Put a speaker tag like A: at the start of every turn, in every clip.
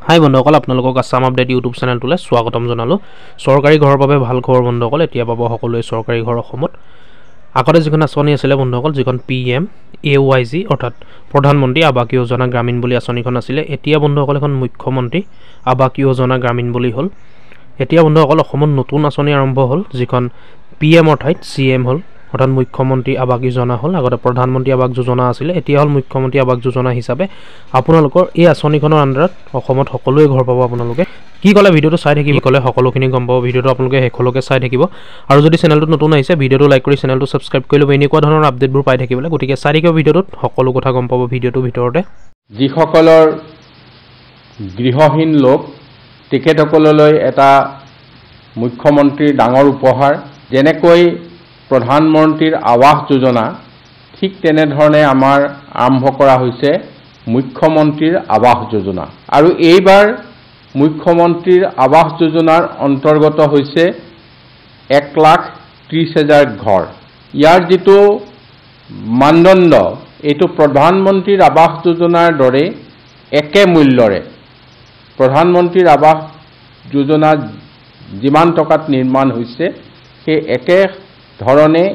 A: হাই বন্ধুসকল, আপোনালোকক Assam update YouTube চেনেলটোলৈ স্বাগতম জনালোঁ। চৰকাৰী ঘৰৰ বাবে ভাল খবৰ বন্ধুসকল, এতিয়া পাব সকলোৱে চৰকাৰী ঘৰ অসমত। আগতে যিখন আঁচনি আছিলে বন্ধুসকল, যিখন PMAYG অৰ্থাৎ প্ৰধানমন্ত্ৰী আৱাস যোজনা গ্ৰামীণ বুলি আঁচনিখন আছিলে, এতিয়া বন্ধুসকল এখন মুখ্যমন্ত্ৰী আৱাস যোজনা গ্ৰামীণ বুলি হ'ল। এতিয়া বন্ধুসকল অসমত নতুন আঁচনি আৰম্ভ হ'ল, যিখন PM অৰ্থাৎ CM হ'ল, অৰ্থাৎ মুখ্যমন্ত্ৰী আৱাস যোজনা হ'ল। আগতে প্ৰধানমন্ত্ৰী আৱাস যোজনা আছিলে, এতিয়া হ'ল মুখ্যমন্ত্ৰী আৱাস যোজনা হিচাপে আপোনালোকৰ এই আঁচনিখনৰ আণ্ডাৰত অসমত সকলোৱে ঘৰ পাব। আপোনালোকে কি ক'লে ভিডিঅ'টো চাই থাকিব, ক'লে সকলোখিনি গম পাব। ভিডিঅ'টো আপোনালোকে শেষলৈকে চাই থাকিব, আৰু যদি চেনেলটো নতুন আহিছে ভিডিঅ'টো লাইক কৰি চেনেলটো ছাবস্ক্ৰাইব কৰি ল'ব এনেকুৱা ধৰণৰ আপডেটবোৰ পাই থাকিবলৈ। গতিকে চাই থাকিব ভিডিঅ'টোত, সকলো কথা গম পাব ভিডিঅ'টোৰ ভিতৰতে।
B: যিসকলৰ গৃহহীন লোক তেখেতসকললৈ এটা মুখ্যমন্ত্ৰীৰ ডাঙৰ উপহাৰ, যেনেকৈ প্ৰধানমন্ত্ৰীৰ আৱাস যোজনা, ঠিক তেনেধৰণে আমাৰ আৰম্ভ কৰা হৈছে মুখ্যমন্ত্ৰীৰ আৱাস যোজনা। আৰু এইবাৰ মুখ্যমন্ত্ৰীৰ আৱাস যোজনাৰ অন্তৰ্গত হৈছে 1,30,000 ঘৰ। ইয়াৰ যিটো মানদণ্ড, এইটো প্ৰধানমন্ত্ৰীৰ আৱাস যোজনাৰ দৰে একে মূল্যৰে প্ৰধানমন্ত্ৰীৰ আৱাস যোজনা যিমান টকাত নিৰ্মাণ হৈছে সেই একে ধৰণে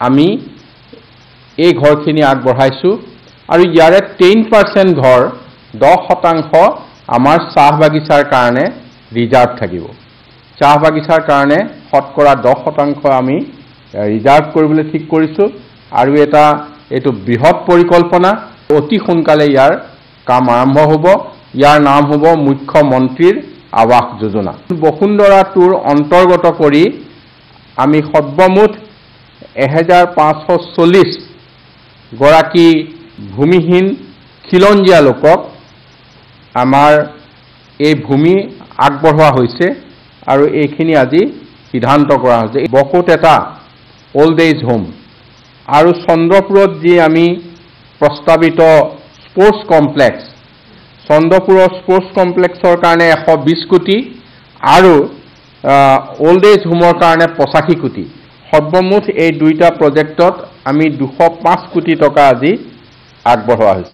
B: আমি এই ঘৰখিনি আগবঢ়াইছোঁ। আৰু ইয়াৰে 10% ঘৰ, 10% আমাৰ চাহ বাগিচাৰ কাৰণে ৰিজাৰ্ভ থাকিব। চাহ বাগিচাৰ কাৰণে শতকৰা 10% আমি ৰিজাৰ্ভ কৰিবলৈ ঠিক কৰিছোঁ। আৰু এইটো বৃহৎ পৰিকল্পনা, অতি সোনকালে ইয়াৰ কাম আৰম্ভ হ'ব। ইয়াৰ নাম হ'ব মুখ্যমন্ত্ৰীৰ আৱাস যোজনা। বসুন্ধৰাটোৰ অন্তৰ্গত কৰি আমি সৰ্বমুঠ 1,540 গৰাকী ভূমিহীন খিলঞ্জীয়া লোকক আমাৰ এই ভূমি আগবঢ়োৱা হৈছে, আৰু এইখিনি আজি সিদ্ধান্ত কৰা হৈছে। বকোত এটা অল্ড এজ হোম, আৰু চন্দ্ৰপুৰত যি আমি প্ৰস্তাৱিত স্পৰ্টছ কমপ্লেক্স, চন্দ্ৰপুৰৰ স্পৰ্টছ কমপ্লেক্সৰ কাৰণে 120 কোটি আৰু অল্ড এজ হোমৰ কাৰণে 85 কোটি, সৰ্বমুঠ এই দুইটা প্ৰজেক্টত আমি 205 কোটি টকা আজি আগবঢ়োৱা হৈছে।